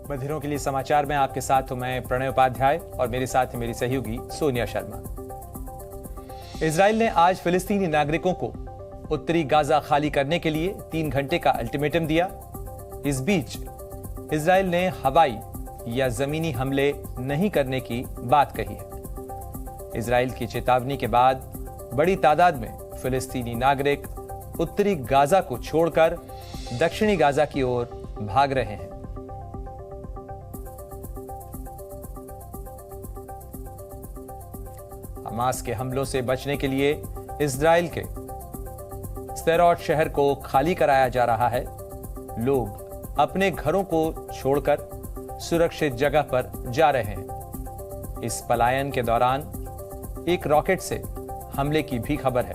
बधिरों के लिए समाचार में आपके साथ हूं मैं प्रणय उपाध्याय और मेरे साथ मेरी सहयोगी सोनिया शर्मा। इजराइल ने आज फिलिस्तीनी नागरिकों को उत्तरी गाजा खाली करने के लिए 3 घंटे का अल्टीमेटम दिया। इस बीच इजराइल ने हवाई या जमीनी हमले नहीं करने की बात कही है। इजराइल की चेतावनी के बाद बड़ी तादाद में फिलिस्तीनी नागरिक उत्तरी गाजा को छोड़कर दक्षिणी गाजा की ओर भाग रहे हैं। हमास के हमलों से बचने के लिए इजराइल के स्देरोत शहर को खाली कराया जा रहा है। लोग अपने घरों को छोड़कर सुरक्षित जगह पर जा रहे हैं। इस पलायन के दौरान एक रॉकेट से हमले की भी खबर है।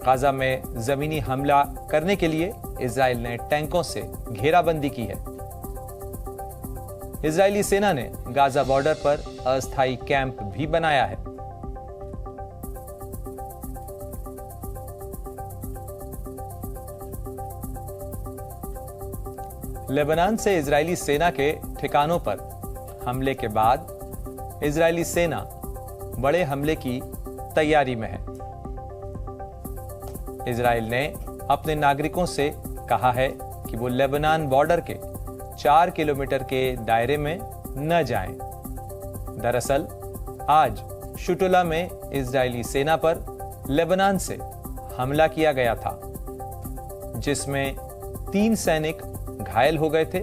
गाजा में जमीनी हमला करने के लिए इजराइल ने टैंकों से घेराबंदी की है। इजरायली सेना ने गाजा बॉर्डर पर अस्थायी कैंप भी बनाया है। लेबनान से इजरायली सेना के ठिकानों पर हमले के बाद इजरायली सेना बड़े हमले की तैयारी में है। इजराइल ने अपने नागरिकों से कहा है कि वो लेबनान बॉर्डर के 4 किलोमीटर के दायरे में न जाएं। दरअसल आज शुटुला में इजरायली सेना पर लेबनान से हमला किया गया था, जिसमें 3 सैनिक घायल हो गए थे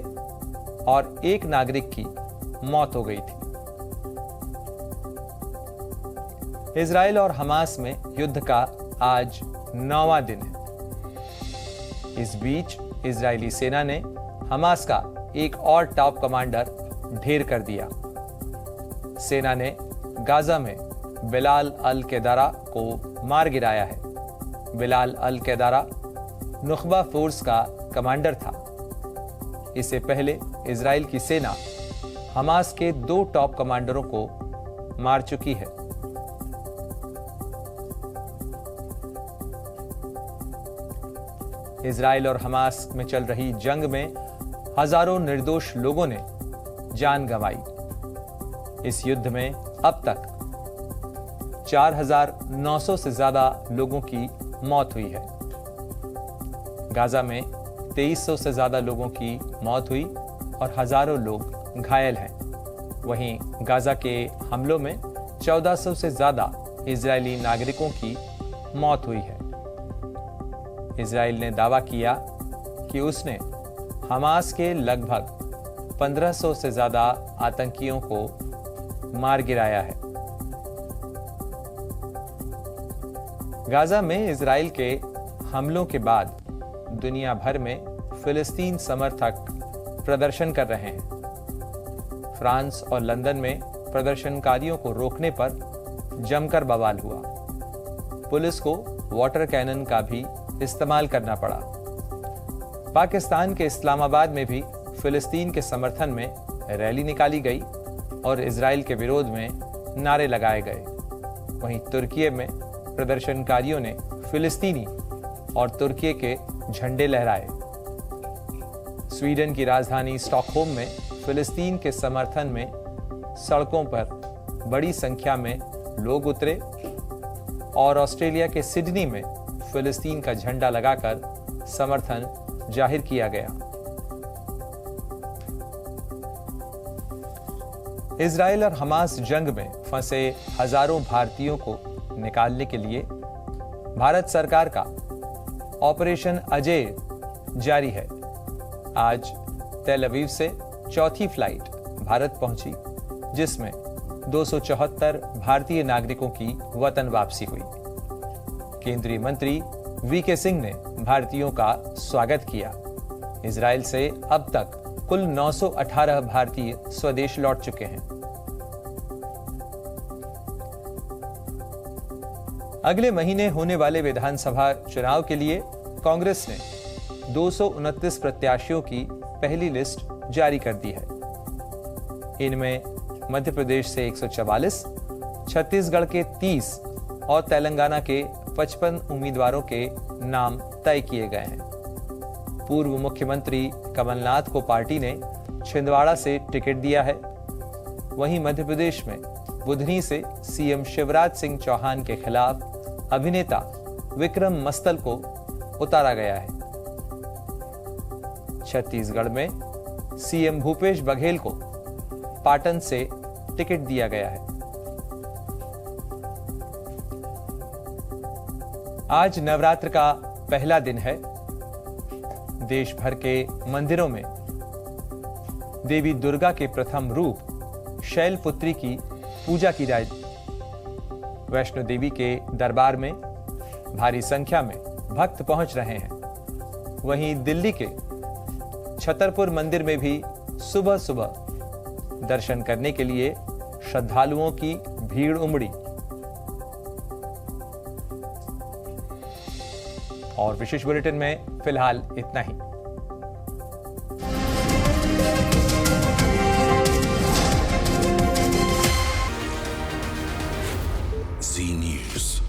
और 1 नागरिक की मौत हो गई थी। इजराइल और हमास में युद्ध का आज 9वां दिन है। इस बीच इजरायली सेना ने हमास का एक और टॉप कमांडर ढेर कर दिया। सेना ने गाजा में बिलाल अल केदारा को मार गिराया है। बिलाल अल केदारा नुखबा फोर्स का कमांडर था। इससे पहले इजराइल की सेना हमास के 2 टॉप कमांडरों को मार चुकी है। इजराइल और हमास में चल रही जंग में हजारों निर्दोष लोगों ने जान गंवाई। इस युद्ध में अब तक 4,900 से ज्यादा लोगों की मौत हुई है। गाजा में 2300 से ज्यादा लोगों की मौत हुई और हजारों लोग घायल हैं। वहीं गाजा के हमलों में 1400 से ज्यादा इजरायली नागरिकों की मौत हुई है। इजराइल ने दावा किया कि उसने हमास के लगभग 1500 से ज्यादा आतंकियों को मार गिराया है। गाजा में इजराइल के हमलों के बाद दुनिया भर में फिलिस्तीन समर्थक प्रदर्शन कर रहे हैं। फ्रांस और लंदन में प्रदर्शनकारियों को रोकने पर जमकर बवाल हुआ। पुलिस को वाटर कैनन का भी इस्तेमाल करना पड़ा। पाकिस्तान के इस्लामाबाद में भी फिलिस्तीन के समर्थन में रैली निकाली गई और इजराइल के विरोध में नारे लगाए गए। वहीं तुर्की में प्रदर्शनकारियों ने फिलिस्तीनी और तुर्की के झंडे लहराए। स्वीडन की राजधानी स्टॉकहोम में फिलिस्तीन के समर्थन में सड़कों पर बड़ी संख्या में लोग उतरे और ऑस्ट्रेलिया के सिडनी में फिलिस्तीन का झंडा लगाकर समर्थन जाहिर किया गया। इजराइल और हमास जंग में फंसे हजारों भारतीयों को निकालने के लिए भारत सरकार का ऑपरेशन अजय जारी है। आज तेल अवीव से चौथी फ्लाइट भारत पहुंची, जिसमें 274 भारतीय नागरिकों की वतन वापसी हुई। केंद्रीय मंत्री वीके सिंह ने भारतीयों का स्वागत किया। इजराइल से अब तक कुल 918 भारतीय स्वदेश लौट चुके हैं। अगले महीने होने वाले विधानसभा चुनाव के लिए कांग्रेस ने 229 प्रत्याशियों की पहली लिस्ट जारी कर दी है। इनमें मध्य प्रदेश से 144, छत्तीसगढ़ के 30 और तेलंगाना के 55 उम्मीदवारों के नाम तय किए गए हैं। पूर्व मुख्यमंत्री कमलनाथ को पार्टी ने छिंदवाड़ा से टिकट दिया है। वहीं मध्य प्रदेश में बुधनी से सीएम शिवराज सिंह चौहान के खिलाफ अभिनेता विक्रम मस्तल को उतारा गया है। छत्तीसगढ़ में सीएम भूपेश बघेल को पाटन से टिकट दिया गया है। आज नवरात्र का पहला दिन है। देश भर के मंदिरों में देवी दुर्गा के प्रथम रूप शैलपुत्री की पूजा की जाए। वैष्णो देवी के दरबार में भारी संख्या में भक्त पहुंच रहे हैं। वहीं दिल्ली के छतरपुर मंदिर में भी सुबह सुबह दर्शन करने के लिए श्रद्धालुओं की भीड़ उमड़ी। और विशेष बुलेटिन में फिलहाल इतना ही। Z News.